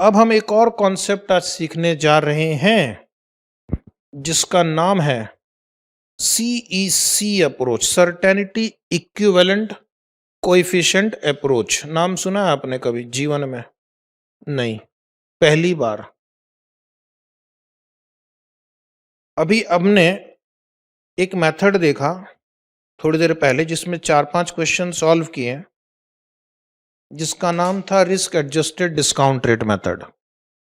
अब हम एक और कॉन्सेप्ट आज सीखने जा रहे हैं जिसका नाम है CEC approach, certainty equivalent coefficient approach. नाम सुना है आपने कभी जीवन में? नहीं, पहली बार। अभी हमने एक मेथड देखा थोड़ी देर पहले जिसमें 4-5 क्वेश्चन सॉल्व किए, जिसका नाम था risk adjusted discount rate method.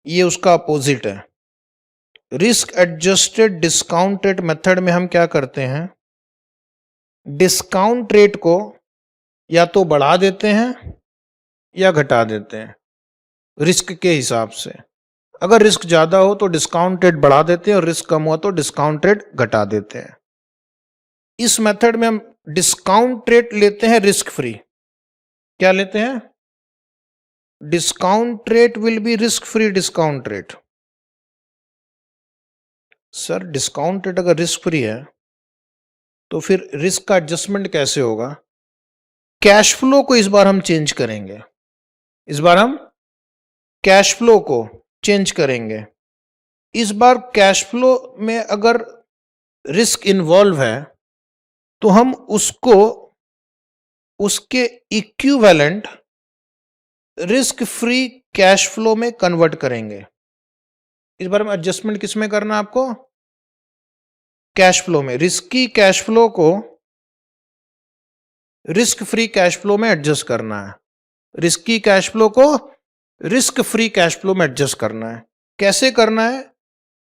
ये उसका अपोजिट है। Risk adjusted discount rate method में हम क्या करते हैं, डिस्काउंट रेट को या तो बढ़ा देते हैं या घटा देते हैं रिस्क के हिसाब से। अगर रिस्क ज़्यादा हो तो डिस्काउंट रेट बढ़ा देते हैं और रिस्क कम हुआ तो डिस्काउंट रेट घटा देते हैं। इस मेथड में हम डिस्काउंट रेट लेते हैं रिस्क फ्री। क्या लेते हैं? Discount rate will be risk free discount rate. Sir discount rate अगर रिस्क फ्री है तो फिर रिस्क का एडजस्टमेंट कैसे होगा? कैश फ्लो को इस बार हम चेंज करेंगे। इस बार हम कैश फ्लो को चेंज करेंगे। इस बार कैश फ्लो में अगर रिस्क इन्वॉल्व है तो हम उसको उसके equivalent risk free cash flow में कन्वर्ट करेंगे। इस बार में एडजस्टमेंट किस में करना है आपको? कैश फ्लो में। रिस्की कैश फ्लो को रिस्क फ्री कैश फ्लो में एडजस्ट करना है। रिस्की कैश फ्लो को रिस्क फ्री कैश फ्लो में एडजस्ट करना है। कैसे करना है?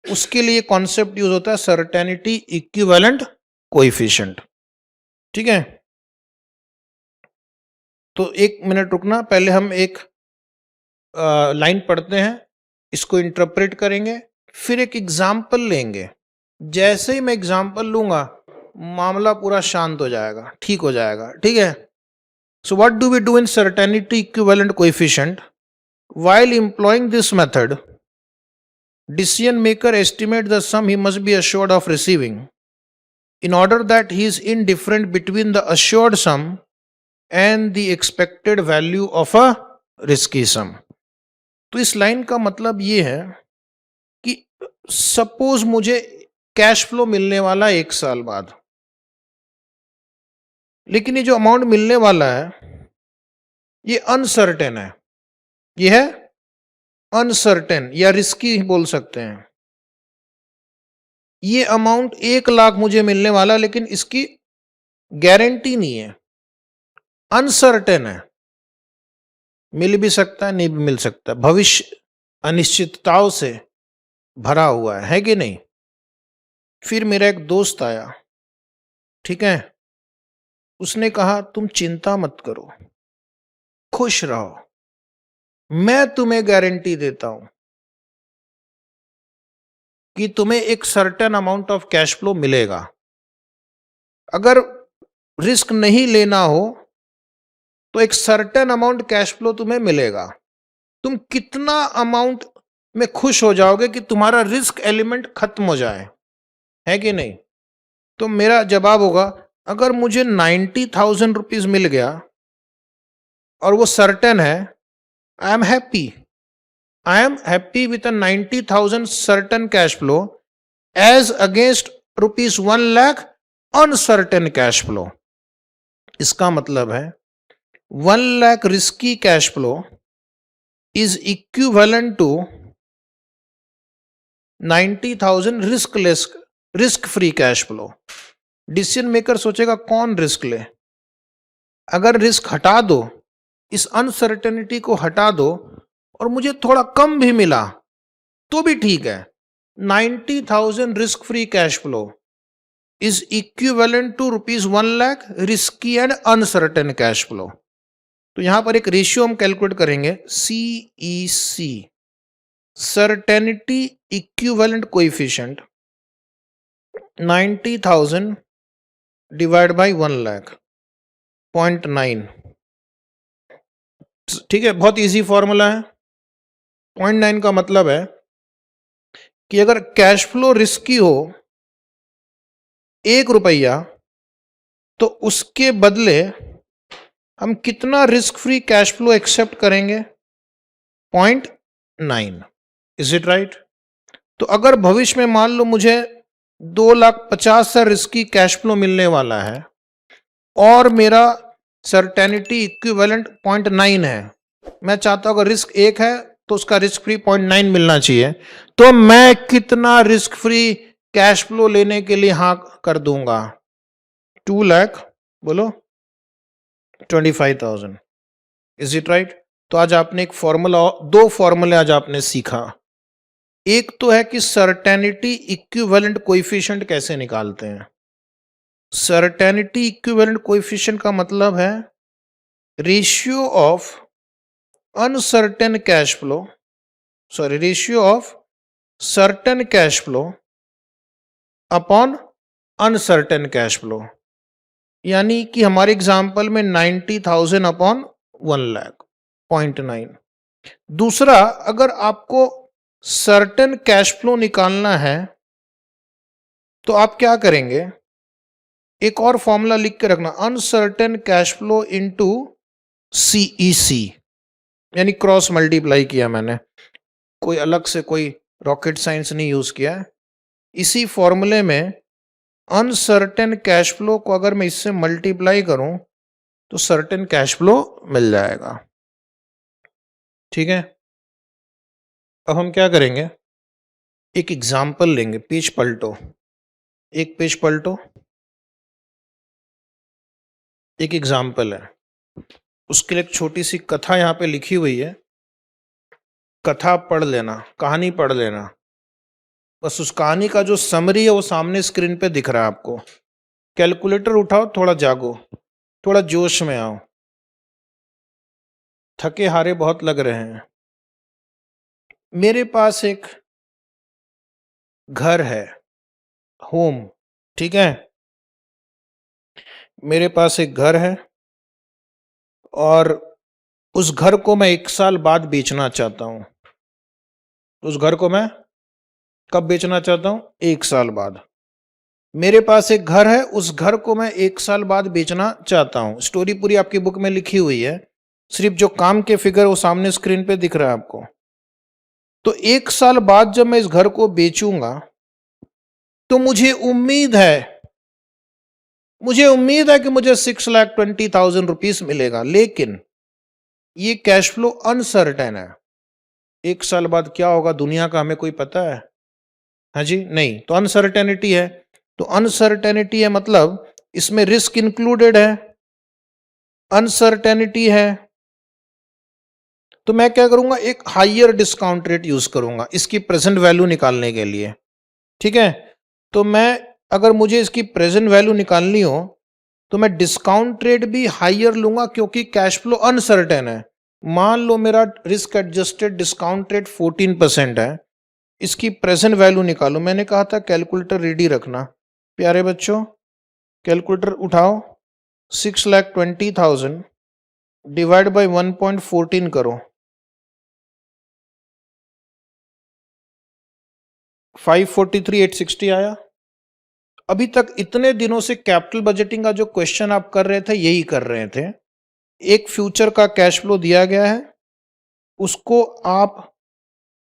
उसके लिए कॉन्सेप्ट यूज होता है सर्टेनिटी इक्विवेलेंट कोएफिशिएंट। ठीक है, तो 1 मिनट रुकना, पहले हम एक लाइन पढ़ते हैं, इसको इंटरप्रेट करेंगे, फिर एक एग्जाम्पल लेंगे। जैसे ही मैं एग्जाम्पल लूंगा मामला पूरा शांत हो जाएगा, ठीक हो जाएगा। ठीक है, so what do we do in certainty equivalent coefficient? While employing this method, decision maker estimate the sum he must be assured of receiving in order that he is indifferent between the assured sum and the expected value of a risky sum। तो इस line का मतलब ये है कि suppose मुझे cash flow मिलने वाला 1 साल बाद, लेकिन ये जो अमाउंट मिलने वाला है ये अनसर्टेन है। ये है अनसर्टेन या रिस्की बोल सकते हैं। ये अमाउंट 1 लाख मुझे मिलने वाला, लेकिन इसकी गारंटी नहीं है, अनसर्टेन है। मिल भी सकता है, नहीं भी मिल सकता। भविष्य अनिश्चितताओं से भरा हुआ है कि नहीं? फिर मेरा एक दोस्त आया, ठीक है, उसने कहा तुम चिंता मत करो, खुश रहो, मैं तुम्हें गारंटी देता हूं कि तुम्हें एक certain amount of cash flow मिलेगा। अगर रिस्क नहीं लेना हो तो एक सर्टेन अमाउंट कैश फ्लो तुम्हें मिलेगा। तुम कितना अमाउंट में खुश हो जाओगे कि तुम्हारा रिस्क एलिमेंट खत्म हो जाए, है कि नहीं? तो मेरा जवाब होगा, अगर मुझे 90,000 रुपीज मिल गया और वो सर्टेन है, I am happy. I am happy with 90,000 certain cash flow as against ₹1 lakh uncertain cash flow. इसका मतलब है 1 lakh risky cash flow is equivalent to 90,000 risk free cash flow. Decision maker सोचेगा कौन रिस्क ले। अगर रिस्क हटा दो, इस अनसर्टेनिटी को हटा दो और मुझे थोड़ा कम भी मिला तो भी ठीक है। 90,000 risk free cash flow is equivalent to ₹1 lakh risky and uncertain cash flow. तो यहां पर एक रेशियो हम कैलकुलेट करेंगे, CEC, certainty equivalent coefficient, 90,000 divide by 1 lakh, 0.9। ठीक है, बहुत इजी फॉर्मूला है। 0.9 का मतलब है कि अगर कैश फ्लो रिस्की हो 1 रुपया, तो उसके बदले हम कितना risk free cash flow accept करेंगे? 9। Is it right? तो अगर भविष्य में मान लो मुझे 2,50,000 रिस्की कैश फ्लो मिलने वाला है और मेरा सर्टेनिटी इक्विवेलेंट 0.9 है, मैं चाहता हूं अगर रिस्क 1 है तो उसका रिस्क फ्री 0.9 मिलना चाहिए, तो मैं कितना रिस्क फ्री कैश फ्लो लेने के लिए हाँ कर दूंगा? 2 लाख, बोलो 25,000। Is it right? तो आज आपने एक फॉर्मूला, 2 फॉर्मूले आज आपने सीखा। एक तो है कि सर्टेनिटी इक्विवेलेंट कोएफिशिएंट कैसे निकालते हैं। सर्टेनिटी इक्विवेलेंट कोएफिशिएंट का मतलब है ratio of uncertain cash flow, sorry ratio of certain cash flow upon uncertain cash flow. यानी कि हमारे एग्जाम्पल में 90,000 अपॉन 1 लाख, 0.9। दूसरा, अगर आपको सर्टेन कैश फ्लो निकालना है तो आप क्या करेंगे, एक और फॉर्मूला लिख के रखना, uncertain cash flow into CEC, यानी क्रॉस मल्टीप्लाई किया मैंने, कोई अलग से कोई रॉकेट साइंस नहीं यूज किया है। इसी फॉर्मूले में अनसर्टेन कैश फ्लो को अगर मैं इससे मल्टीप्लाई करूं तो सर्टेन कैश फ्लो मिल जाएगा। ठीक है, अब हम क्या करेंगे, एक एग्जाम्पल लेंगे। पेज पलटो, एक पेज पलटो, एक एग्जाम्पल है, उसके लिए एक छोटी सी कथा यहां पे लिखी हुई है। कथा पढ़ लेना, कहानी पढ़ लेना, बस उस कहानी का जो समरी है वो सामने स्क्रीन पे दिख रहा है आपको। कैलकुलेटर उठाओ, थोड़ा जागो, थोड़ा जोश में आओ, थके हारे बहुत लग रहे हैं। मेरे पास एक घर है, होम, ठीक है, मेरे पास एक घर है और उस घर को मैं 1 साल बाद बेचना चाहता हूं। उस घर को मैं कब बेचना चाहता हूं? 1 साल बाद। मेरे पास एक घर है, उस घर को मैं 1 साल बाद बेचना चाहता हूं। स्टोरी पूरी आपकी बुक में लिखी हुई है, सिर्फ जो काम के फिगर वो सामने स्क्रीन पे दिख रहा है आपको। तो 1 साल बाद जब मैं इस घर को बेचूंगा तो मुझे उम्मीद है कि मुझे 6,20,000 रुपीज मिलेगा, लेकिन ये कैश फ्लो अनसर्टेन है। 1 साल बाद क्या होगा दुनिया का हमें कोई पता है? हाँ जी, नहीं। तो अनसर्टेनिटी है, तो अनसर्टेनिटी है मतलब इसमें रिस्क इंक्लूडेड है, अनसर्टेनिटी है। तो मैं क्या करूंगा, एक हाइयर डिस्काउंट रेट यूज करूंगा इसकी प्रेजेंट वैल्यू निकालने के लिए। ठीक है, तो मैं, अगर मुझे इसकी प्रेजेंट वैल्यू निकालनी हो तो मैं डिस्काउंट रेट भी हाइयर लूंगा क्योंकि कैश फ्लो अनसर्टेन है। मान लो मेरा रिस्क एडजस्टेड डिस्काउंट रेट 14% है, इसकी प्रेजेंट वैल्यू निकालो। मैंने कहा था कैलकुलेटर रेडी रखना। प्यारे बच्चों, कैलकुलेटर उठाओ, 6,20,000 डिवाइड बाई 1.14 करो, 543,860 आया। अभी तक इतने दिनों से कैपिटल बजटिंग का जो क्वेश्चन आप कर रहे थे यही कर रहे थे। एक फ्यूचर का कैश फ्लो दिया गया है, उसको आप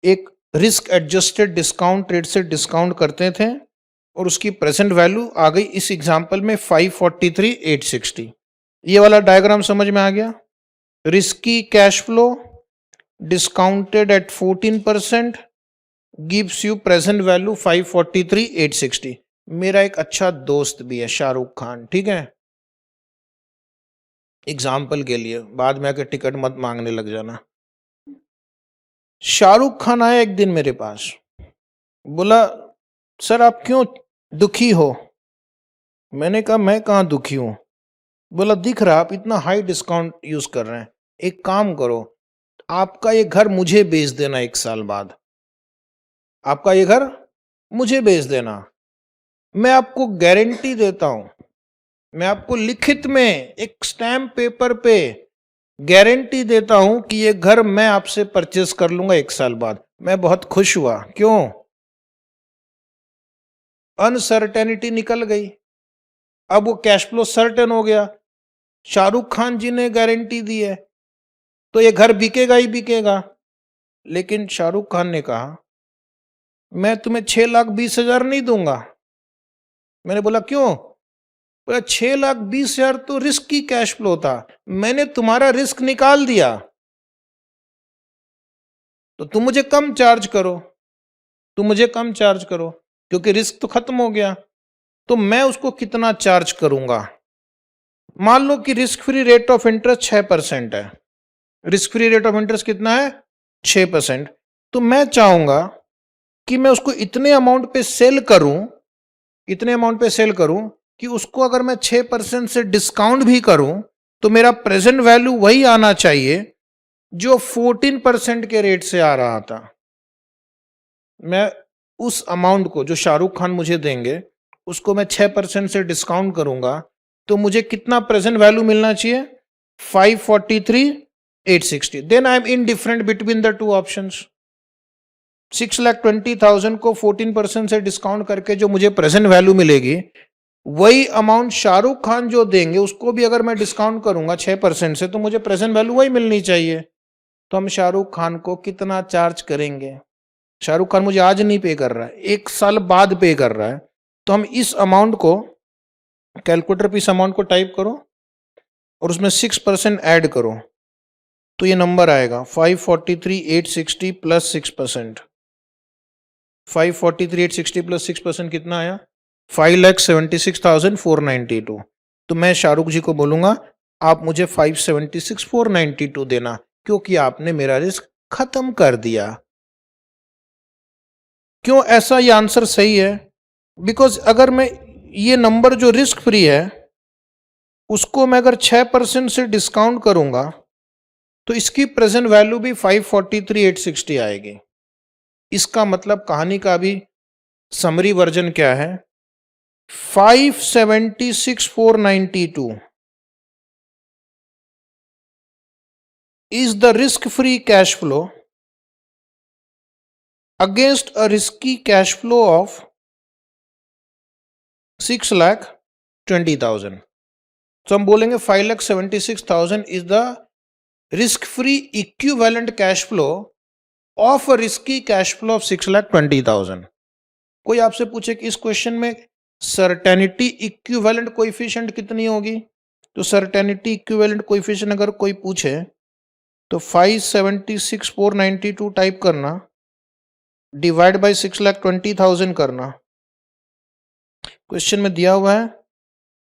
एक रिस्क एडजस्टेड डिस्काउंट रेट से डिस्काउंट करते थे और उसकी प्रेजेंट वैल्यू आ गई इस एग्जांपल में 543,860। ये वाला डायग्राम समझ में आ गया? Risky cash flow discounted eight 14% gives you present value 543,860। मेरा एक अच्छा दोस्त भी है, शाहरुख खान, ठीक है, एग्जाम्पल के लिए, बाद में आके टिकट मत मांगने लग जाना। शाहरुख खान आया एक दिन मेरे पास, बोला सर आप क्यों दुखी हो? मैंने कहा मैं कहाँ दुखी हूं। बोला दिख रहा आप इतना हाई डिस्काउंट यूज कर रहे हैं, एक काम करो, आपका ये घर मुझे बेच देना 1 साल बाद, आपका ये घर मुझे बेच देना। मैं आपको गारंटी देता हूं, मैं आपको लिखित में एक स्टैम्प पेपर पे गारंटी देता हूं कि ये घर मैं आपसे परचेस कर लूंगा 1 साल बाद। मैं बहुत खुश हुआ, क्यों? अनसर्टेनिटी निकल गई, अब वो कैश फ्लो सर्टेन हो गया। शाहरुख खान जी ने गारंटी दी है तो ये घर बिकेगा ही बिकेगा। लेकिन शाहरुख खान ने कहा मैं तुम्हें 6,20,000 नहीं दूंगा। मैंने बोला क्यों? बोला 6,20,000 तो रिस्क की कैश फ्लो था, मैंने तुम्हारा रिस्क निकाल दिया, तो तुम मुझे कम चार्ज करो, क्योंकि रिस्क तो खत्म हो गया। तो मैं उसको कितना चार्ज करूंगा? मान लो कि risk free rate of interest 6% है। Risk free rate of interest कितना है? 6%। तो मैं चाहूंगा कि मैं उसको इतने अमाउंट पे सेल करूं कि उसको अगर मैं 6% से डिस्काउंट भी करूं तो मेरा प्रेजेंट वैल्यू वही आना चाहिए जो 14% के रेट से आ रहा था। मैं उस अमाउंट को जो शाहरुख खान मुझे देंगे उसको मैं 6% से डिस्काउंट करूंगा, तो मुझे कितना प्रेजेंट वैल्यू मिलना चाहिए? 543,860। Then I am indifferent between the two options. 6,20,000 को 14% से डिस्काउंट करके जो मुझे प्रेजेंट वैल्यू मिलेगी, वही अमाउंट शाहरुख खान जो देंगे उसको भी अगर मैं डिस्काउंट करूंगा 6% से, तो मुझे प्रेजेंट वैल्यू वही मिलनी चाहिए। तो हम शाहरुख खान को कितना चार्ज करेंगे? शाहरुख खान मुझे आज नहीं पे कर रहा है, 1 साल बाद पे कर रहा है। तो हम इस अमाउंट को, कैलकुलेटर पे इस अमाउंट को टाइप करो और उसमें 6% ऐड करो, तो ये नंबर आएगा 543,860 प्लस 6%। 543,860 प्लस 6% कितना आया? 5,76,492। तो मैं शाहरुख जी को बोलूंगा आप मुझे 576,492 देना, क्योंकि आपने मेरा रिस्क खत्म कर दिया। क्यों ऐसा ये आंसर सही है? बिकॉज अगर मैं ये नंबर जो रिस्क फ्री है उसको मैं अगर 6% से डिस्काउंट करूंगा तो इसकी प्रेजेंट वैल्यू भी 543,860 आएगी। इसका मतलब कहानी का भी समरी वर्जन क्या है? 576,492 is the risk-free cash flow against a risky cash flow of 6,20,000। तो हम बोलेंगे 5,76,000 is the risk-free equivalent cash flow of a risky cash flow of 6,20,000। कोई आपसे पूछे कि इस क्वेश्चन में सर्टेनिटी इक्विवेलेंट कोएफिशिएंट कितनी होगी, तो सर्टेनिटी इक्विवेलेंट कोएफिशिएंट अगर कोई पूछे तो 576,492 टाइप करना, डिवाइड बाय 6,20,000 करना। क्वेश्चन में दिया हुआ है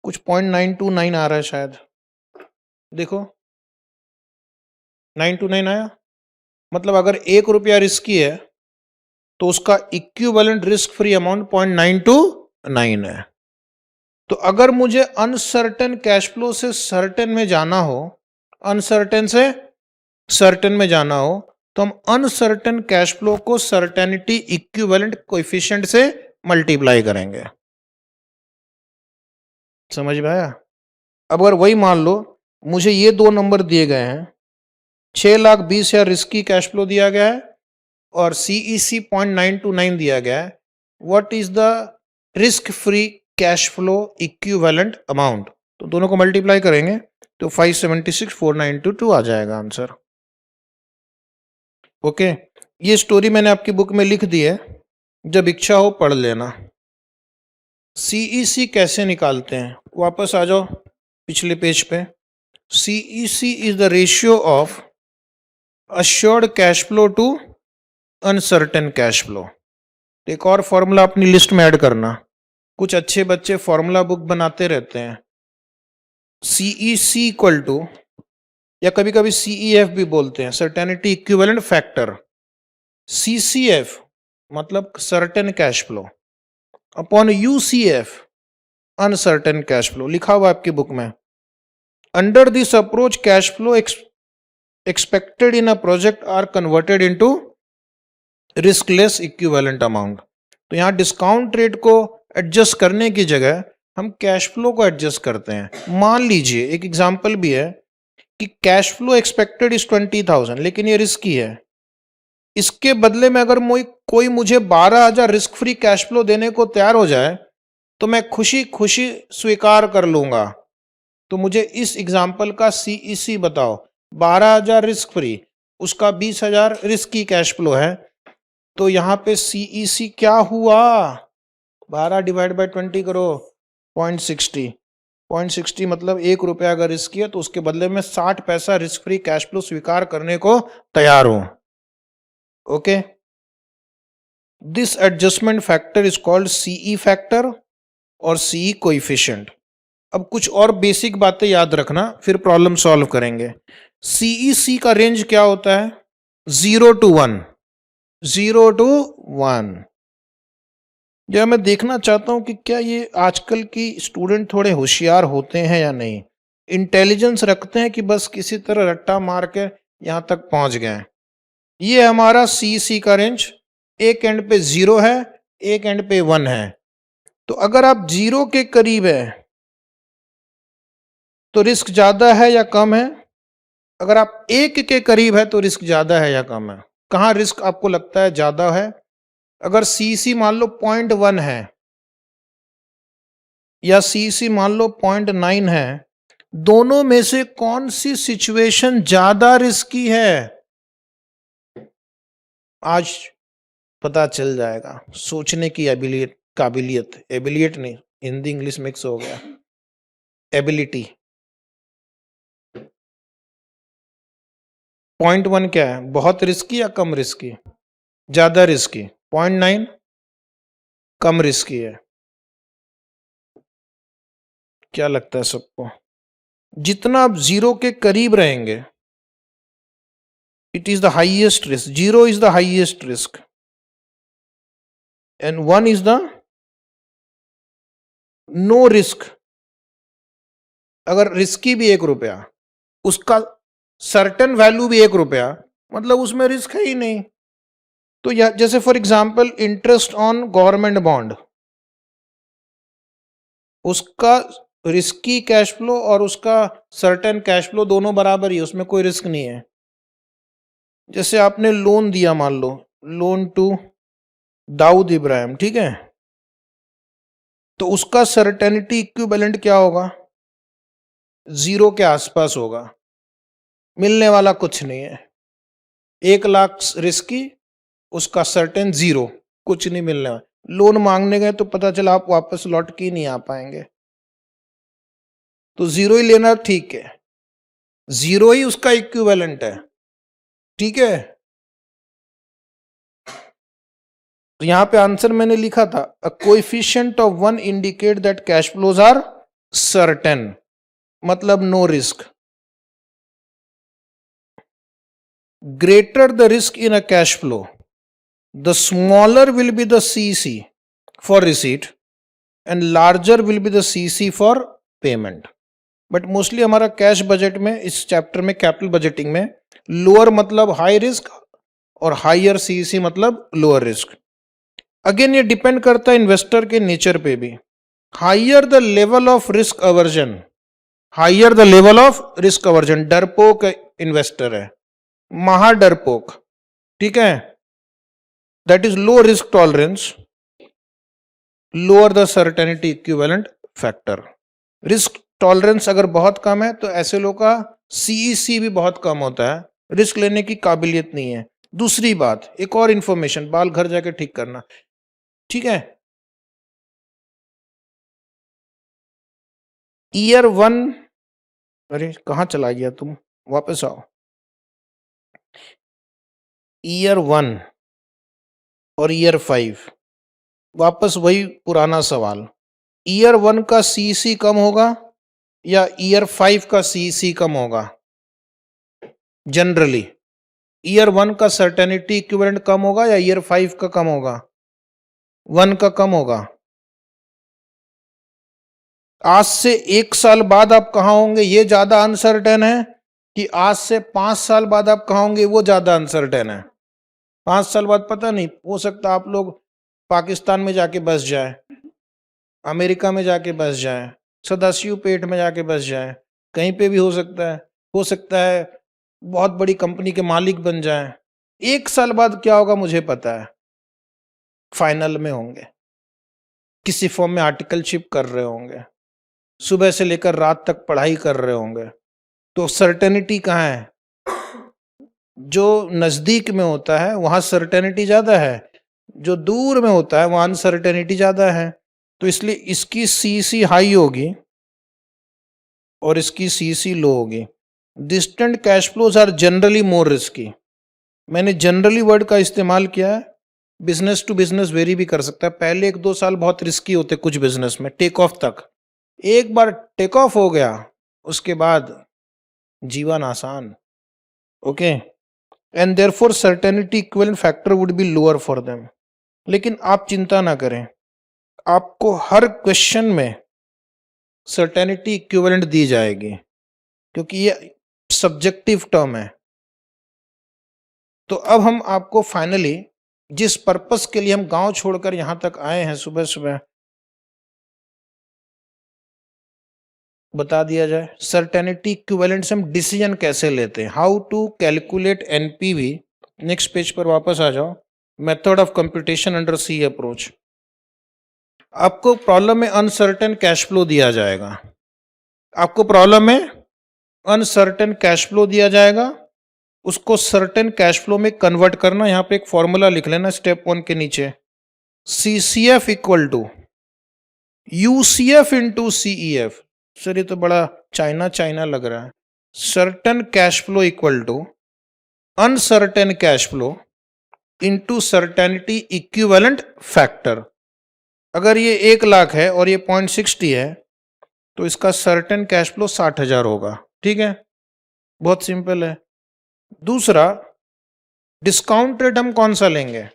कुछ 0.929 आ रहा है शायद, देखो 929 आया। मतलब अगर 1 रुपया रिस्की है तो उसका इक्विवेलेंट रिस्क फ्री अमाउंट 0.929 है। तो अगर मुझे अनसर्टेन कैश फ्लो से सर्टेन में जाना हो, अनसर्टेन से सर्टेन में जाना हो, तो हम अनसर्टेन कैश फ्लो को सर्टेनिटी इक्विवेलेंट कोएफिशिएंट से मल्टीप्लाई करेंगे। समझ में आया? अब अगर वही मान लो मुझे ये दो नंबर दिए गए हैं, 6,20,000 रिस्की कैश फ्लो दिया गया है और CEC 0.929 दिया गया है। What is the risk free cash flow equivalent amount? तो दोनों को मल्टीप्लाई करेंगे तो 576,492 आ जाएगा आंसर। ओके, ये स्टोरी मैंने आपकी बुक में लिख दी है, जब इच्छा हो पढ़ लेना। CEC कैसे निकालते हैं? वापस आ जाओ पिछले पेज पे। CEC is the ratio of assured cash flow to uncertain cash flow. एक और फॉर्मूला अपनी लिस्ट में ऐड करना, कुछ अच्छे बच्चे फॉर्मूला बुक बनाते रहते हैं। CEC इक्वल टू, या कभी कभी CEF भी बोलते हैं, सर्टेनिटी इक्विवेलेंट फैक्टर। CCF मतलब certain cash flow upon UCF uncertain cash flow, लिखा हुआ आपकी बुक में। Under this approach cash flow expected in a project are converted into riskless equivalent amount. तो यहाँ डिस्काउंट रेट को एडजस्ट करने की जगह हम कैश फ्लो को एडजस्ट करते हैं। मान लीजिए एक एग्जांपल भी है कि कैश फ्लो एक्सपेक्टेड इज 20,000, लेकिन ये रिस्की है। इसके बदले में अगर कोई मुझे 12,000 रिस्क फ्री कैश फ्लो देने को तैयार हो जाए तो मैं खुशी खुशी स्वीकार कर लूंगा। तो मुझे इस एग्जाम्पल का CEC बताओ। 12,000 रिस्क फ्री, उसका 20,000 रिस्की कैश फ्लो है। तो यहाँ पे सीईसी क्या हुआ, 12 डिवाइड बाई 20 करो, 0.60। 0.60 मतलब 1 रुपया अगर रिस्क किया तो उसके बदले में 60 पैसा रिस्क फ्री कैश फ्लो स्वीकार करने को तैयार हो। Okay, this adjustment factor is called CE factor और सीई कोएफिशिएंट। अब कुछ और बेसिक बातें याद रखना, फिर प्रॉब्लम सॉल्व करेंगे। सीईसी का रेंज क्या होता है, 0 to 1, 0 to 1। जब मैं देखना चाहता हूं कि क्या ये आजकल की स्टूडेंट थोड़े होशियार होते हैं या नहीं, इंटेलिजेंस रखते हैं कि बस किसी तरह रट्टा मार के यहां तक पहुंच गए। ये हमारा सीईसी का रेंज, एक एंड पे 0 है, एक एंड पे 1 है। तो अगर आप 0 के करीब है तो रिस्क ज्यादा है या कम है, अगर आप 1 के करीब है तो रिस्क ज्यादा है या कम है। कहाँ रिस्क आपको लगता है ज्यादा है, अगर सीसी मान लो 0.1 है या सीसी मान लो 0.9 है, दोनों में से कौन सी सिचुएशन ज्यादा रिस्की है, आज पता चल जाएगा। सोचने की एबिलियत नहीं, हिंदी इंग्लिश मिक्स हो गया, एबिलिटी। 0.1 क्या है, बहुत रिस्की या कम रिस्की, ज्यादा रिस्की। 0.9 कम रिस्की है। क्या लगता है सबको, जितना आप 0 के करीब रहेंगे it is the highest risk, 0 is the highest risk and 1 is the no risk. अगर रिस्की भी 1 रुपया, उसका सर्टेन वैल्यू भी 1 रुपया, मतलब उसमें रिस्क है ही नहीं। तो जैसे for example interest on government bond, उसका रिस्की कैश फ्लो और उसका सर्टेन कैश फ्लो दोनों बराबर ही, उसमें कोई रिस्क नहीं है। जैसे आपने लोन दिया, मान लो लोन टू दाऊद इब्राहिम, ठीक है, तो उसका सर्टेनिटी इक्विवेलेंट क्या होगा, 0 के आसपास होगा, मिलने वाला कुछ नहीं है। 1 लाख रिस्की, उसका सर्टेन 0, कुछ नहीं मिलने वाला। लोन मांगने गए तो पता चला आप वापस लौट के नहीं आ पाएंगे, तो 0 ही लेना ठीक है, 0 ही उसका इक्विवेलेंट है, ठीक है। तो यहां पे आंसर मैंने लिखा था, a coefficient of 1 indicate that cash flows are certain, मतलब no risk. Greater the risk in a cash flow, the smaller will be the CC for receipt and larger will be the CC for payment. But mostly हमारा cash budget में, इस chapter में capital budgeting में, lower मतलब high risk और higher CC मतलब lower risk. Again ये depend करता है इन्वेस्टर के नेचर पे भी। Higher the level of risk aversion, higher the level of risk aversion, डरपोक इन्वेस्टर है, महा डरपोक, ठीक है, that is low risk tolerance, lower the certainty equivalent factor. Risk tolerance अगर बहुत कम है तो ऐसे लोगों का सीईसी भी बहुत कम होता है, रिस्क लेने की काबिलियत नहीं है। दूसरी बात, एक और इंफॉर्मेशन, बाल घर जाके ठीक करना, ठीक है। ईयर 1, अरे कहाँ चला गया तुम, वापस आओ। ईयर 1 और ईयर 5, वापस वही पुराना सवाल, ईयर 1 का सीईसी कम होगा या ईयर 5 का सीईसी कम होगा। जनरली ईयर 1 का सर्टेनिटी इक्विवेलेंट कम होगा या ईयर 5 का कम होगा, 1 का कम होगा। आज से 1 साल बाद आप कहाँ होंगे ये ज्यादा अनसर्टेन है, कि आज से 5 साल बाद आप कहाँ होंगे वो ज्यादा अनसर्टेन है। 5 साल बाद पता नहीं, हो सकता आप लोग पाकिस्तान में जाके बस जाए, अमेरिका में जाके बस जाए, सदाशिव पेट में जाके बस जाए, कहीं पे भी हो सकता है। हो सकता है बहुत बड़ी कंपनी के मालिक बन जाए। 1 साल बाद क्या होगा मुझे पता है, फाइनल में होंगे, किसी फॉर्म में आर्टिकलशिप कर रहे होंगे, सुबह से लेकर रात तक पढ़ाई कर रहे होंगे। तो सर्टेनिटी कहाँ है, जो नजदीक में होता है वहां सर्टेनिटी ज्यादा है, जो दूर में होता है वहां अनसर्टेनिटी ज्यादा है। तो इसलिए इसकी सीसी हाई होगी और इसकी सीसी लो होगी। Distant cash flows are generally more risky. मैंने जनरली वर्ड का इस्तेमाल किया है, बिजनेस टू बिजनेस वेरी भी कर सकता है। पहले 1-2 साल बहुत रिस्की होते कुछ बिजनेस में, टेक ऑफ तक। एक बार टेक ऑफ हो गया उसके बाद जीवन आसान। Okay, and therefore certainty equivalent factor would be lower for them. लेकिन आप चिंता ना करें, आपको हर क्वेश्चन में सर्टेनिटी इक्विवेलेंट दी जाएगी, क्योंकि ये सब्जेक्टिव टर्म है। तो अब हम आपको फाइनली जिस पर्पस के लिए हम गांव छोड़कर यहां तक आए हैं सुबह सुबह, बता दिया जाए। सर्टेनिटी इक्विवेलेंट से हम डिसीजन कैसे लेते हैं, how to calculate NPV. Next page पर वापस आ जाओ। Method of computation under C approach. आपको प्रॉब्लम में अनसर्टेन कैश फ्लो दिया जाएगा, आपको प्रॉब्लम में अनसर्टेन कैश फ्लो दिया जाएगा, उसको सर्टेन कैश फ्लो में कन्वर्ट करना। यहां पे एक फॉर्मूला लिख लेना स्टेप 1 के नीचे, CCF equal to UCF into CEF. Sir ये तो बड़ा चाइना चाइना लग रहा है। Certain cash flow equal to uncertain cash flow into certainty equivalent factor. अगर ये 1 लाख है और ये 0.60 है तो इसका सर्टेन कैश फ्लो 60,000 होगा। ठीक है, बहुत सिंपल है। दूसरा, डिस्काउंट रेट हम कौन सा लेंगे,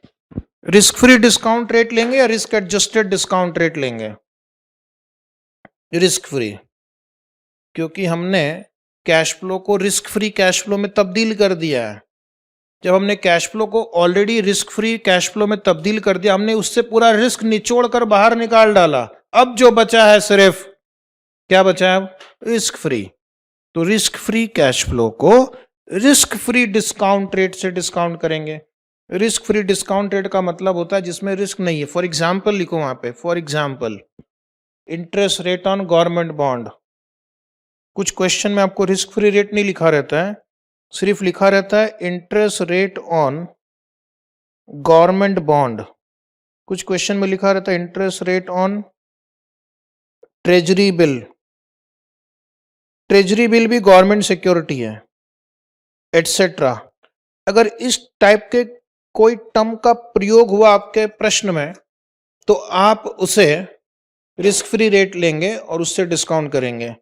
रिस्क फ्री डिस्काउंट रेट लेंगे या रिस्क एडजस्टेड डिस्काउंट रेट लेंगे? रिस्क फ्री, क्योंकि हमने कैश फ्लो को रिस्क फ्री कैश फ्लो में तब्दील कर दिया है। जब हमने कैश फ्लो को already risk free cash flow में तब्दील कर दिया, हमने उससे पूरा रिस्क निचोड़ कर बाहर निकाल डाला। अब जो बचा है सिर्फ क्या बचा है, रिस्क फ्री। तो रिस्क फ्री कैश फ्लो को रिस्क फ्री डिस्काउंट रेट से डिस्काउंट करेंगे। रिस्क फ्री डिस्काउंट रेट का मतलब होता है जिसमें रिस्क नहीं है। फॉर एग्जाम्पल लिखो वहां पे, for example interest rate on government bond. कुछ क्वेश्चन में आपको रिस्क फ्री रेट नहीं लिखा रहता है, सिर्फ लिखा रहता है interest rate on government bond. कुछ क्वेश्चन में लिखा रहता है interest rate on treasury bill. Treasury bill भी गवर्नमेंट सिक्योरिटी है, एटसेट्रा। अगर इस टाइप के कोई टर्म का प्रयोग हुआ आपके प्रश्न में तो आप उसे रिस्क फ्री रेट लेंगे और उससे डिस्काउंट करेंगे।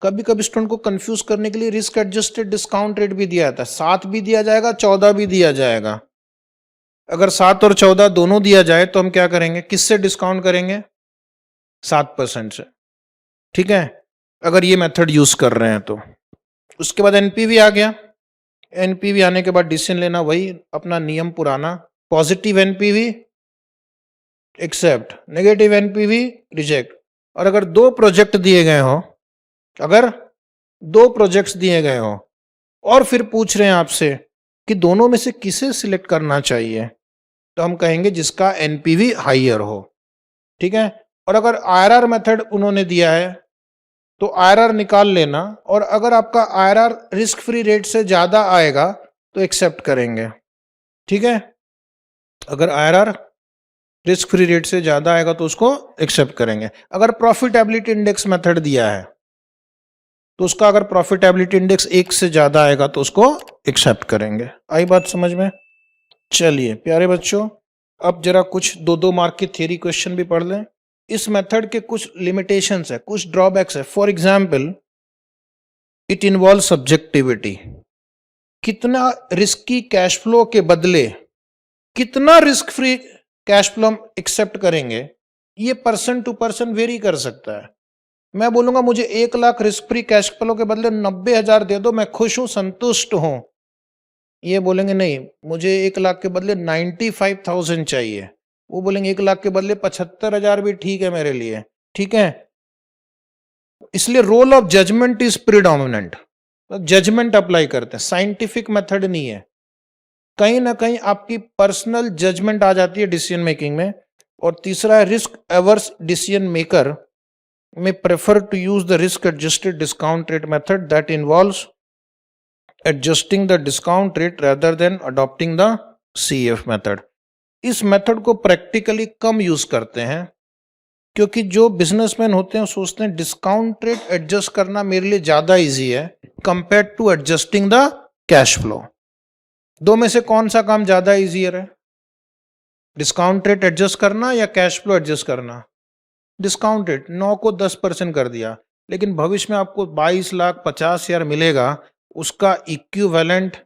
कभी कभी स्टूडेंट को कंफ्यूज करने के लिए रिस्क एडजस्टेड डिस्काउंट रेट भी दिया जाता है। 7 भी दिया जाएगा, 14 भी दिया जाएगा। अगर 7 और 14 दोनों दिया जाए तो हम क्या करेंगे, किससे डिस्काउंट करेंगे, 7% से। ठीक है, अगर ये मेथड यूज कर रहे हैं तो। उसके बाद एनपीवी आ गया। एनपीवी आने के बाद डिसीजन लेना, वही अपना नियम पुराना, positive NPV accept, negative NPV reject. और अगर 2 प्रोजेक्ट दिए गए हो, अगर 2 प्रोजेक्ट्स दिए गए हो और फिर पूछ रहे हैं आपसे कि दोनों में से किसे सिलेक्ट करना चाहिए, तो हम कहेंगे जिसका एनपीवी हाइयर हो। ठीक है, और अगर आईआरआर मेथड उन्होंने दिया है तो आईआरआर निकाल लेना, और अगर आपका आईआरआर रिस्क फ्री रेट से ज्यादा आएगा तो एक्सेप्ट करेंगे। ठीक है, अगर आईआरआर रिस्क फ्री रेट से ज्यादा आएगा तो उसको एक्सेप्ट करेंगे। अगर प्रॉफिटेबिलिटी इंडेक्स मेथड दिया है तो उसका अगर प्रॉफिटेबिलिटी इंडेक्स 1 से ज्यादा आएगा तो उसको एक्सेप्ट करेंगे। आई बात समझ में? चलिए प्यारे बच्चों, अब जरा कुछ 2-2 मार्क की थ्योरी क्वेश्चन भी पढ़ लें। इस मेथड के कुछ लिमिटेशंस है, कुछ ड्रॉबैक्स है। For example, it involve subjectivity. कितना रिस्की कैश फ्लो के बदले कितना रिस्क फ्री कैश फ्लो हम एक्सेप्ट करेंगे, ये पर्सन टू पर्सन वेरी कर सकता है। मैं बोलूंगा मुझे 1 lakh risk free cash flow के बदले 90,000 दे दो, मैं खुश हूं, संतुष्ट हूं। ये बोलेंगे नहीं, मुझे 1 लाख के बदले 95,000 चाहिए। वो बोलेंगे 1 लाख के बदले 75,000 भी ठीक है मेरे लिए। ठीक है, इसलिए role of judgement is predominant. Judgement apply करते हैं, साइंटिफिक मेथड नहीं है। कहीं ना कहीं आपकी पर्सनल जजमेंट आ जाती है डिसीजन मेकिंग में। और तीसरा है risk averse decision maker may prefer to use the risk adjusted discount rate method that involves adjusting the discount rate rather than adopting the CF method. इस मेथड को practically कम use करते हैं क्योंकि जो बिजनेसमैन होते हैं सोचते हैं डिस्काउंट रेट एडजस्ट करना मेरे लिए ज्यादा इजी है compare to adjusting the cash flow. दो में से कौन सा काम ज्यादा इजियर है, डिस्काउंट रेट एडजस्ट करना या कैश फ्लो एडजस्ट करना? डिस्काउंट रेट 9 को 10% कर दिया, लेकिन भविष्य में आपको 22,50,000 मिलेगा, उसका equivalent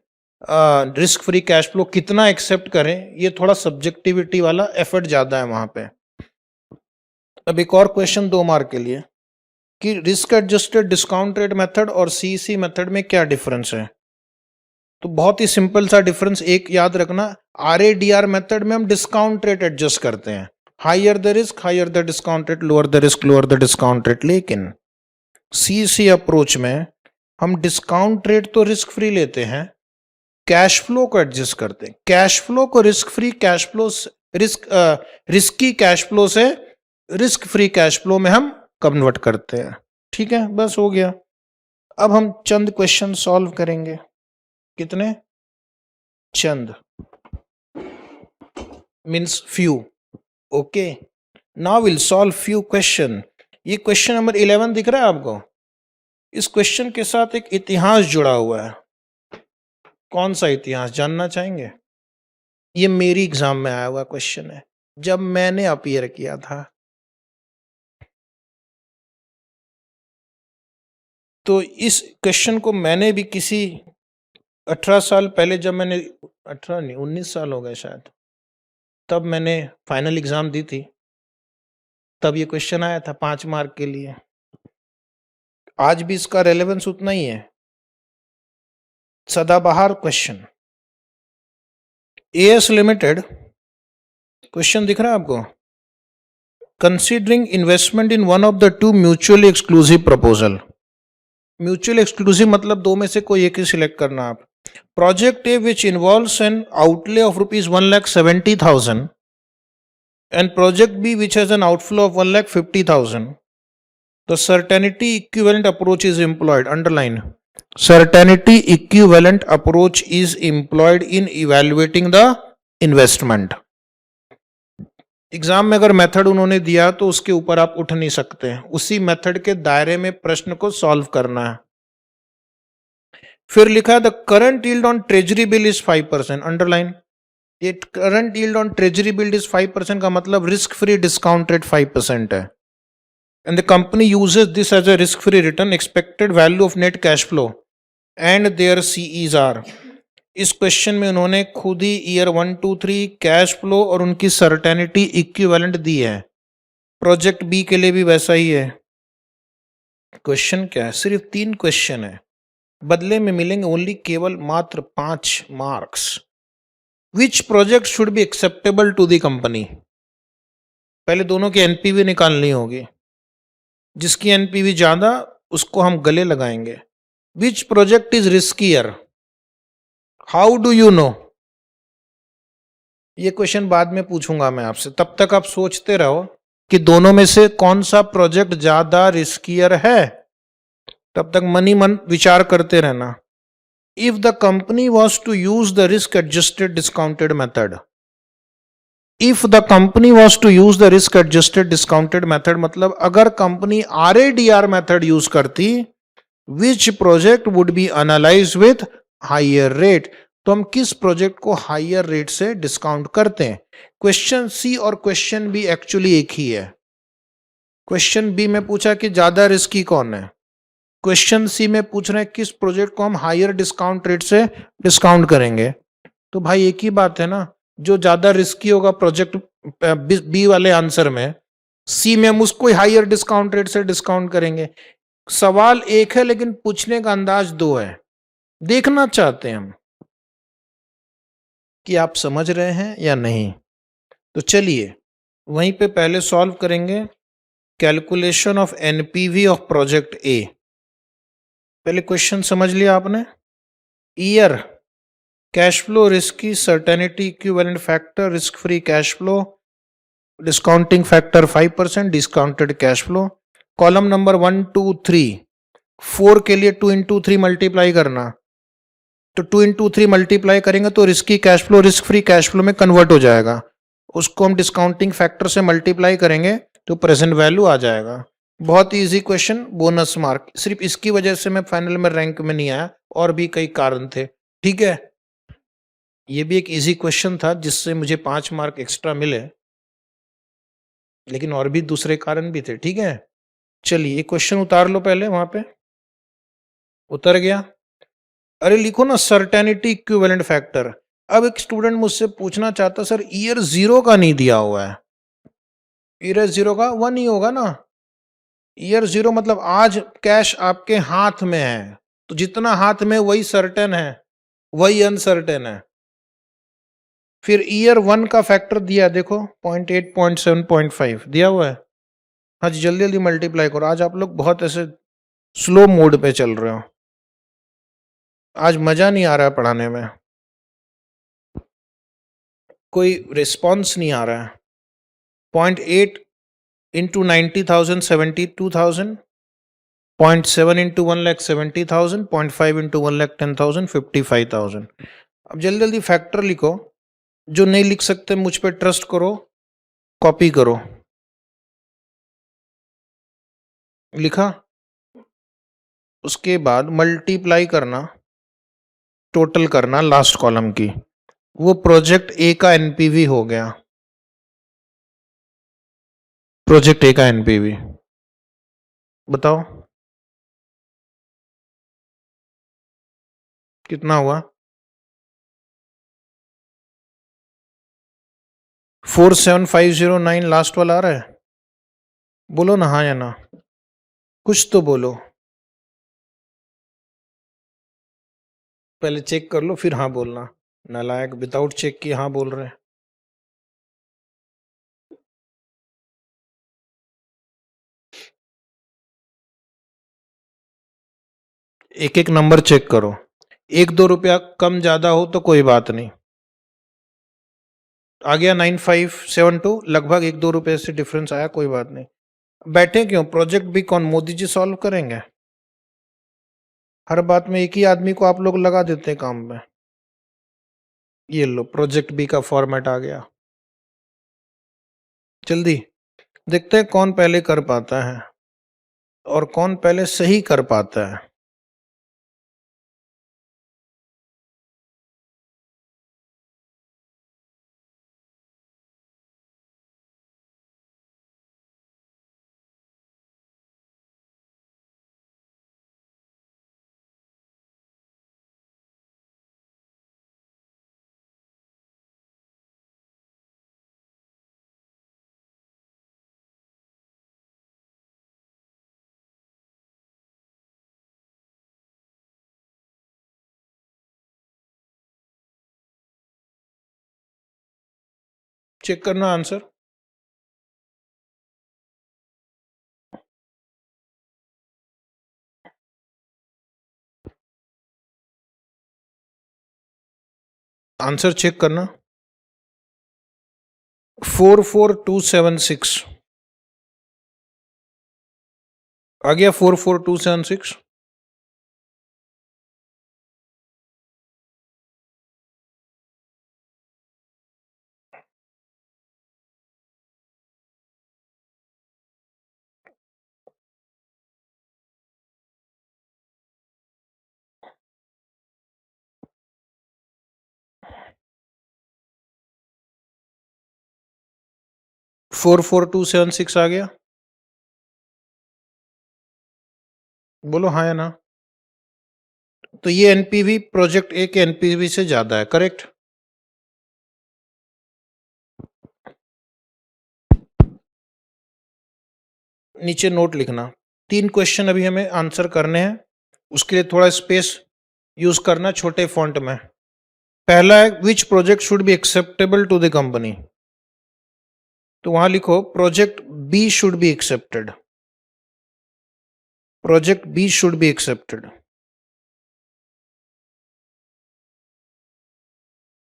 risk free cash flow कितना एक्सेप्ट करें, ये थोड़ा सब्जेक्टिविटी वाला एफर्ट ज्यादा है वहां पे। अब एक और क्वेश्चन 2 मार्क के लिए कि risk adjusted discount rate method और CEC मेथड में क्या डिफरेंस है? तो बहुत ही सिंपल सा डिफरेंस एक याद रखना, RADR मेथड में हम डिस्काउंट रेट एडजस्ट करते हैं, higher the risk higher the discount rate, lower the risk lower the discount rate. लेकिन CEC अप्रोच में हम डिस्काउंट रेट तो रिस्क फ्री लेते हैं, कैश फ्लो को एडजस्ट करते हैं, कैश फ्लो को risk free cash flow risky cash flow से रिस्क फ्री कैश फ्लो में हम कन्वर्ट करते हैं। ठीक है, बस हो गया। अब हम चंद क्वेश्चन सॉल्व करेंगे। कितने? चंद means few. Okay, now will solve few question. ये क्वेश्चन नंबर 11 दिख रहा है आपको? इस क्वेश्चन के साथ एक इतिहास जुड़ा हुआ है। कौन सा इतिहास जानना चाहेंगे? ये मेरी एग्जाम में आया हुआ क्वेश्चन है, जब मैंने अपीयर किया था। तो इस क्वेश्चन को मैंने भी किसी 18 साल पहले, जब मैंने 18 नहीं 19 साल हो गए शायद, तब मैंने फाइनल एग्जाम दी थी, तब ये क्वेश्चन आया था 5 मार्क के लिए। आज भी इसका रेलेवेंस उतना ही है, सदाबहार क्वेश्चन। AS लिमिटेड, क्वेश्चन दिख रहा है आपको? Considering investment in one of the two mutually exclusive proposal. Mutual exclusive मतलब दो में से कोई एक ही सिलेक्ट करना आप। Project A which involves N outlay of ₹1,70,000 and project B which has an outflow of 1,50,000. The certainty equivalent approach is employed. Underline. Certainty equivalent approach is employed in evaluating the investment. Exam में अगर method उन्होंने दिया तो उसके ऊपर आप उठ नहीं सकते, उसी मेथड के दायरे में प्रश्न को सॉल्व करना है। फिर लिखा है the current yield on treasury bill is 5%। Underline. ये current yield on treasury bill is 5% का मतलब रिस्क फ्री डिस्काउंट रेट 5% है, and the company uses this as a risk free return, expected value of net cash flow and their CEs are. इस क्वेश्चन में उन्होंने खुद ही year 1, 2, 3 cash flow और उनकी सर्टेनिटी इक्विवेलेंट दी है। प्रोजेक्ट बी के लिए भी वैसा ही है। क्वेश्चन क्या है? सिर्फ 3 क्वेश्चन है, बदले में मिलेंगे ओनली केवल मात्र 5 marks. Which project should be acceptable to the company? पहले दोनों की NPV निकालनी होगी, जिसकी NPV ज्यादा उसको हम गले लगाएंगे। Which project is riskier? How do you know? ये क्वेश्चन बाद में पूछूंगा मैं आपसे, तब तक आप सोचते रहो कि दोनों में से कौन सा प्रोजेक्ट ज्यादा रिस्कियर है, तब तक मन ही मन विचार करते रहना। If the company was to use the risk adjusted discounted method, if the company was to use the risk adjusted discounted method मतलब अगर कंपनी RADR मेथड यूज करती, which project would be analyze with higher rate? तो हम किस project को higher rate से discount करते हैं? क्वेश्चन सी और क्वेश्चन बी एक्चुअली एक ही है। क्वेश्चन बी में पूछा कि ज्यादा रिस्की कौन है, क्वेश्चन सी में पूछ रहे हैं किस प्रोजेक्ट को हम हायर डिस्काउंट रेट से डिस्काउंट करेंगे। तो भाई एक ही बात है ना, जो ज्यादा रिस्की होगा प्रोजेक्ट बी वाले आंसर में, सी में हम उसको हायर डिस्काउंट रेट से डिस्काउंट करेंगे। सवाल एक है लेकिन पूछने का अंदाज 2 है। देखना चाहते हैं हम कि आप समझ रहे हैं या नहीं। तो चलिए वहीं पे पहले सॉल्व करेंगे calculation of NPV of project A. पहले क्वेश्चन समझ लिया आपने। Year, cash flow, risky, certainty equivalent factor, risk free cash flow, discounting factor 5%, discounted cash flow. Column number 1, 2, 3, 4 के लिए 2 into 3 मल्टीप्लाई करना, तो 2 इंटू 3 मल्टीप्लाई करेंगे तो risky cash flow risk free cash flow में कन्वर्ट हो जाएगा। उसको हम डिस्काउंटिंग फैक्टर से मल्टीप्लाई करेंगे तो प्रेजेंट वैल्यू आ जाएगा। बहुत इजी क्वेश्चन, बोनस मार्क। सिर्फ इसकी वजह से मैं फाइनल में रैंक में नहीं आया, और भी कई कारण थे। ठीक है, ये भी एक इजी क्वेश्चन था जिससे मुझे 5 मार्क एक्स्ट्रा मिले, लेकिन और भी दूसरे कारण भी थे। ठीक है, चलिए ये क्वेश्चन उतार लो पहले, वहां पे उतर गया। अरे लिखो ना सर्टेनिटी इक्विवेलेंट फैक्टर। अब एक स्टूडेंट मुझसे पूछना चाहता, सर ईयर 0 का नहीं दिया हुआ है। ईयर 0 का 1 ही होगा ना। ईयर 0 मतलब आज कैश आपके हाथ में है, तो जितना हाथ में वही सर्टेन है, वही अनसर्टेन है। फिर ईयर 1 का फैक्टर दिया, देखो 0.8, 0.7, 0.5 दिया हुआ है। हाँ जी, जल्दी जल्दी मल्टीप्लाई करो। आज आप लोग बहुत ऐसे स्लो मोड पे चल रहे हो, आज मजा नहीं आ रहा है पढ़ाने में, कोई रिस्पॉन्स नहीं आ रहा है। 0.8 इंटू 90,000 72,000, 0.7 इंटू 1,70,000, 0.5 इंटू 1,10,000 55,000। अब जल्दी जल्दी फैक्टर लिखो। जो नहीं लिख सकते मुझ पे ट्रस्ट करो, कॉपी करो। लिखा, उसके बाद मल्टीप्लाई करना, टोटल करना लास्ट कॉलम की। वो प्रोजेक्ट ए का एनपीवी हो गया। प्रोजेक्ट ए का एनपीवी बताओ कितना हुआ। 47509 लास्ट वाला आ रहा है। बोलो ना हाँ या ना, कुछ तो बोलो। पहले चेक कर लो फिर हाँ बोलना। नालायक, विदाउट चेक की हाँ बोल रहे हैं। एक एक नंबर चेक करो। 1-2 रुपया कम ज्यादा हो तो कोई बात नहीं। आ गया 9572, लगभग 1-2 रुपए से डिफरेंस आया, कोई बात नहीं। बैठे क्यों, प्रोजेक्ट भी कौन मोदी जी सॉल्व करेंगे। हर बात में एक ही आदमी को आप लोग लगा देते हैं काम में। ये लो प्रोजेक्ट बी का फॉर्मेट आ गया। जल्दी देखते हैं कौन पहले कर पाता है और कौन पहले सही कर पाता है। चेक करना आंसर। आंसर चेक करना। 44276 आ गया। 44276 44276 आ गया। बोलो हाँ या ना। तो ये एनपीवी प्रोजेक्ट ए के एनपीवी से ज्यादा है, करेक्ट। नीचे नोट लिखना। 3 क्वेश्चन अभी हमें आंसर करने हैं, उसके लिए थोड़ा स्पेस यूज करना छोटे फॉन्ट में। पहला है which project should be acceptable to the company. तो वहां लिखो project B should be accepted. Project B should be accepted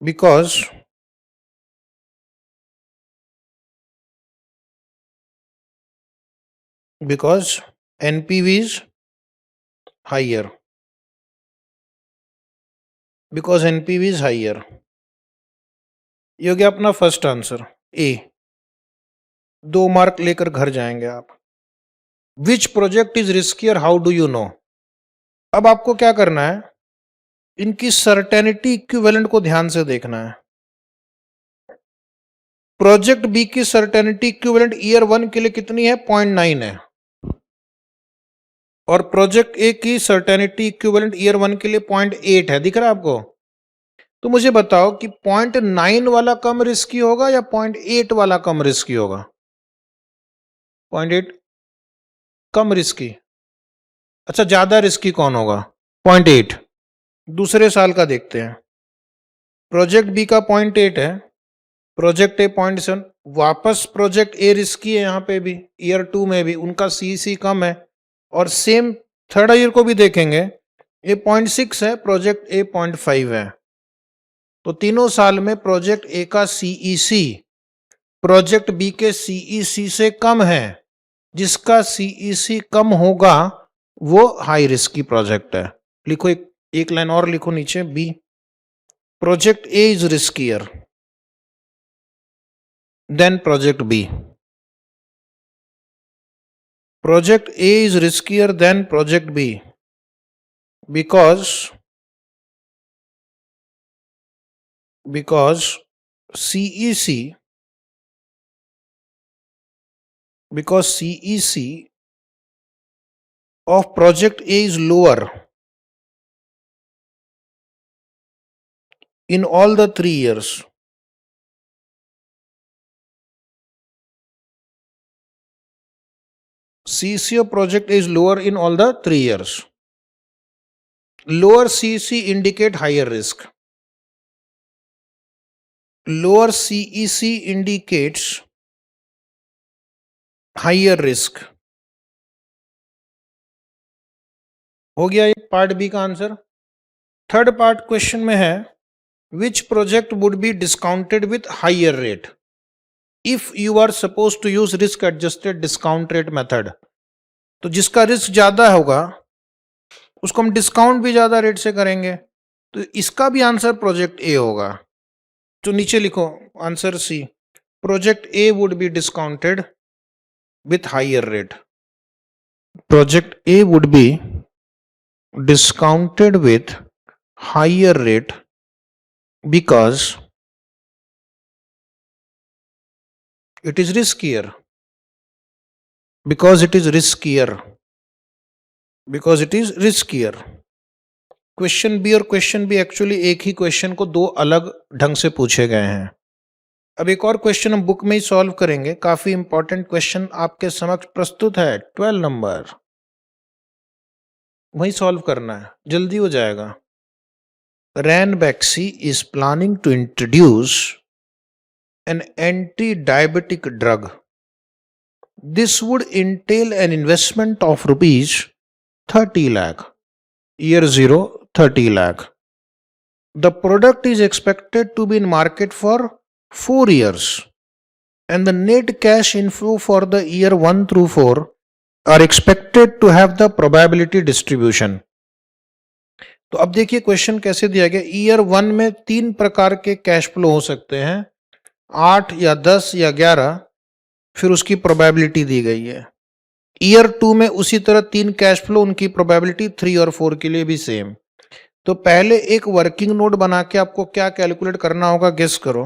because NPV is higher. Because NPV is higher. ये हो गया अपना फर्स्ट आंसर ए। 2 मार्क लेकर घर जाएंगे आप। Which project is riskier, how do you know? अब आपको क्या करना है, इनकी सर्टेनिटी इक्विवेलेंट को ध्यान से देखना है। प्रोजेक्ट बी की सर्टेनिटी इक्विवेलेंट ईयर 1 के लिए कितनी है? 0.9 है। और प्रोजेक्ट ए की सर्टेनिटी इक्विवेलेंट ईयर 1 के लिए 0.8 है। दिख रहा है आपको? तो मुझे बताओ कि 0.9 वाला कम रिस्की होगा या 0.8 वाला कम रिस्की होगा? 0.8 कम रिस्की। अच्छा, ज्यादा रिस्की कौन होगा? 0.8। दूसरे साल का देखते हैं। प्रोजेक्ट बी का 0.8 है, प्रोजेक्ट ए 0.7। वापस प्रोजेक्ट ए रिस्की है, यहां पे भी ईयर 2 में भी उनका सीसी कम है। और सेम थर्ड ईयर को भी देखेंगे, ए 0.6 है, प्रोजेक्ट ए 0.5 है। तो तीनों साल में प्रोजेक्ट ए का सीईसी प्रोजेक्ट बी के सीईसी से कम है। जिसका सीईसी कम होगा वो हाई रिस्क की प्रोजेक्ट है। लिखो, एक लाइन और लिखो नीचे, B project A is riskier than project B. Project A is riskier than project B because CEC of project A is lower in all the 3 years. CEC of project A is lower in all the 3 years. Lower CEC indicate higher risk. Lower CEC indicates higher risk. हो गया ये part B का answer. Third part question में है, which project would be discounted with higher rate if you are suppose to use risk adjusted discount rate method? तो जिसका risk ज्यादा होगा उसको हम डिस्काउंट भी ज्यादा रेट से करेंगे। तो इसका भी आंसर प्रोजेक्ट ए होगा। तो नीचे लिखो answer C, project A would be discounted with higher rate. Project A would be discounted with higher rate because it is riskier. Because it is riskier. Because it is riskier. Question B और question B actually एक ही question को दो अलग ढंग से पूछे गए हैं। अब एक और क्वेश्चन हम बुक में ही सॉल्व करेंगे। काफी इंपॉर्टेंट क्वेश्चन आपके समक्ष प्रस्तुत है, 12 नंबर। वही सॉल्व करना है, जल्दी हो जाएगा। Ranbaxy is planning to introduce an anti-diabetic drug. This would entail an investment of rupees 30 lakh. Year 0, 30 lakh. The product is expected to be in market for 4 years. And the net cash inflow for the year 1 through 4 are expected to have the probability distribution. तो अब देखिए question कैसे दिया गया। Year 1 में 3 प्रकार के cash flow हो सकते हैं, 8 या 10 या 11, फिर उसकी प्रोबेबिलिटी दी गई है। ईयर 2 में उसी तरह 3 कैश फ्लो, उनकी प्रोबेबिलिटी 3 और 4 के लिए भी सेम। तो पहले एक वर्किंग नोट बना के आपको क्या कैलकुलेट करना होगा, गेस करो।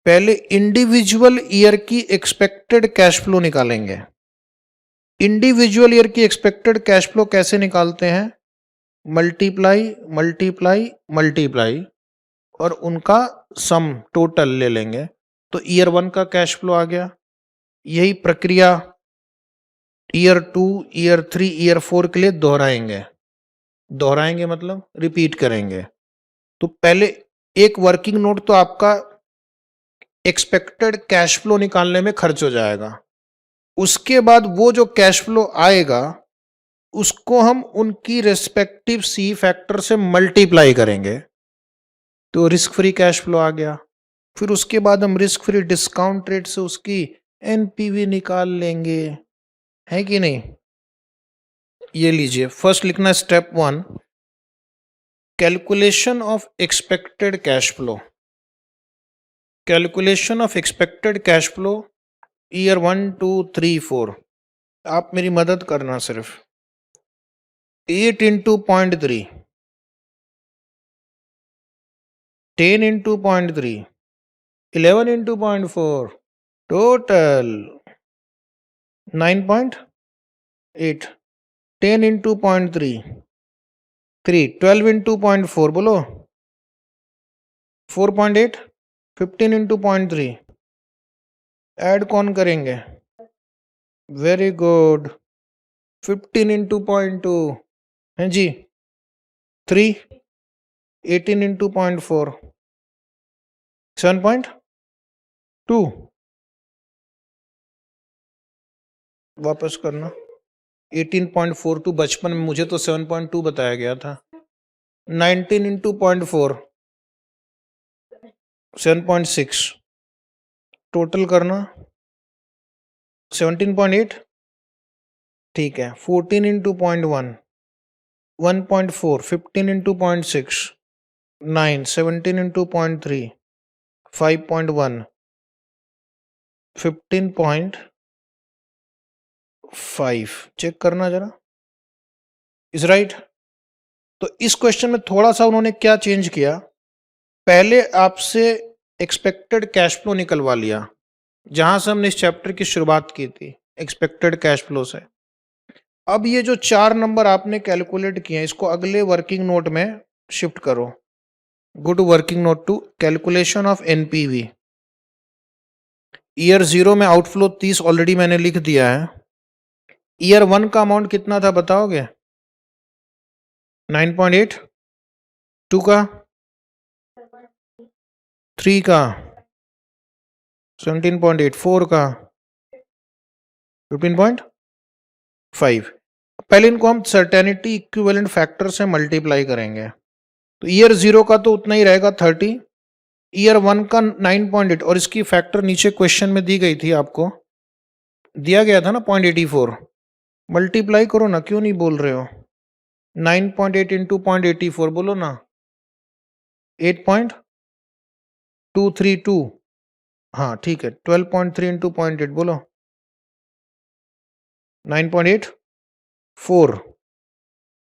पहले इंडिविजुअल ईयर की एक्सपेक्टेड कैश फ्लो निकालेंगे। इंडिविजुअल ईयर की एक्सपेक्टेड कैश फ्लो कैसे निकालते हैं? मल्टीप्लाई मल्टीप्लाई मल्टीप्लाई और उनका सम टोटल ले लेंगे। तो ईयर 1 का कैश फ्लो आ गया। यही प्रक्रिया ईयर 2, ईयर 3, ईयर 4 के लिए दोहराएंगे। दोहराएंगे मतलब रिपीट करेंगे। तो पहले एक वर्किंग नोट तो आपका एक्सपेक्टेड कैश फ्लो निकालने में खर्च हो जाएगा। उसके बाद वो जो कैश फ्लो आएगा उसको हम उनकी रेस्पेक्टिव सी फैक्टर से मल्टीप्लाई करेंगे, तो रिस्क फ्री कैश फ्लो आ गया। फिर उसके बाद हम रिस्क फ्री डिस्काउंट रेट से उसकी एनपीवी निकाल लेंगे, है कि नहीं? ये लीजिए, फर्स्ट लिखना step 1, calculation of expected cash flow, calculation of expected cash flow year 1 2 3 4। आप मेरी मदद करना सिर्फ। 8 into 0.3, 10 into 0.3, 11 into 0.4, total 9.8। 10 into 0.3, 3, 12 into 0.4 बोलो 4.8, 15 इंटू 0.3। ऐड कौन करेंगे? Very good. 15 इंटू 0.2 है जी 3, 18 इंटू 0.4 7.2। वापस करना। 18.42 बचपन में मुझे तो 7.2 बताया गया था। 19 इंटू 0.4 7.6। टोटल करना 17.8। ठीक है। 14 इंटू 0.1 1.4, 15 इंटू 0.6 9, 17 इंटू 0.3 5.1, 15.5। चेक करना जरा। Is right. तो इस क्वेश्चन में थोड़ा सा उन्होंने क्या चेंज किया, पहले आपसे एक्सपेक्टेड कैश फ्लो निकलवा लिया, जहां से हमने इस चैप्टर की शुरुआत की थी, एक्सपेक्टेड कैश फ्लो से। अब ये जो 4 नंबर आपने कैलकुलेट किए हैं, इसको अगले वर्किंग नोट में शिफ्ट करो। Go to working note to calculation of NPV. Year 0 में आउटफ्लो 30 ऑलरेडी मैंने लिख दिया है। ईयर 1 का अमाउंट कितना था बताओगे? 9.8, 2 का, 3 का, 17.8, 4 का, 15.5। पहले इनको हम सर्टेनिटी इक्विवेलेंट फैक्टर से मल्टीप्लाई करेंगे। तो ईयर 0 का तो उतना ही रहेगा 30, ईयर 1 का 9.8, और इसकी फैक्टर नीचे क्वेश्चन में दी गई थी, आपको दिया गया था ना 0.84। मल्टीप्लाई करो ना, क्यों नहीं बोल रहे हो? 9.8 इंटू 0.84 बोलो ना। 8.232। हाँ ठीक है। 12.3 इंटू 0.8 बोलो 9.84।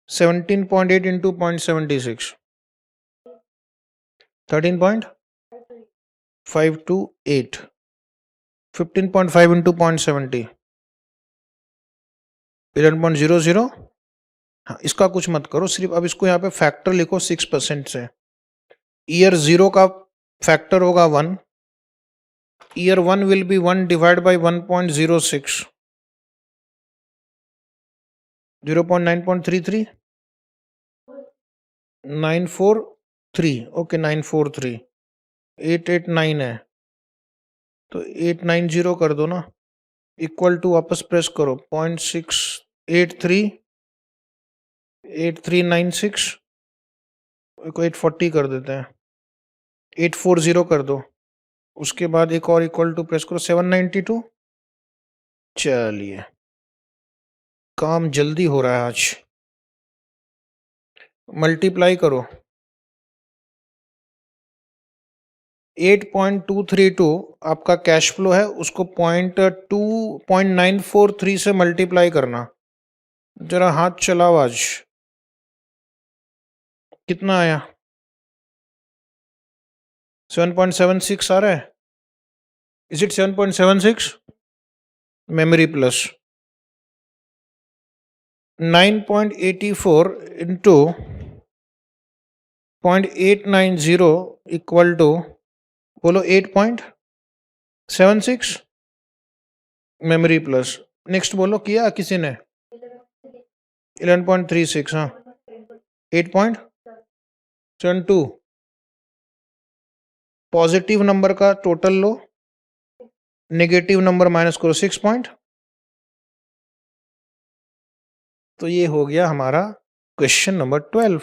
17.8 इंटू 0.76 13.528। 15.5 इंटू 0.70 11.00। हाँ, इसका कुछ मत करो, सिर्फ अब इसको यहाँ पे फैक्टर लिखो 6% से। ईयर 0 का फैक्टर होगा 1। Year 1 will be 1 divide by 1.06 0.933 943। Okay 943 889 है, तो 890 कर दो ना, इक्वल टू वापस प्रेस करो 0.683 8396 को 840 कर देते हैं, 840 कर दो। उसके बाद एक और इक्वल टू प्रेस करो 792। चलिए काम जल्दी हो रहा है आज। मल्टीप्लाई करो 8.232 आपका कैश फ्लो है, उसको 0.943 से मल्टीप्लाई करना। जरा हाथ चलाओ आज, कितना आया? 7.76 आ रहा है। Is it 7.76? Memory plus 9.84 into 0.890 equal to बोलो 8.76 मेमोरी प्लस। नेक्स्ट बोलो, किया किसी ने? 11.36। हाँ 8.72। पॉजिटिव नंबर का टोटल लो, नेगेटिव नंबर माइनस करो 6 पॉइंट। तो ये हो गया हमारा क्वेश्चन नंबर 12।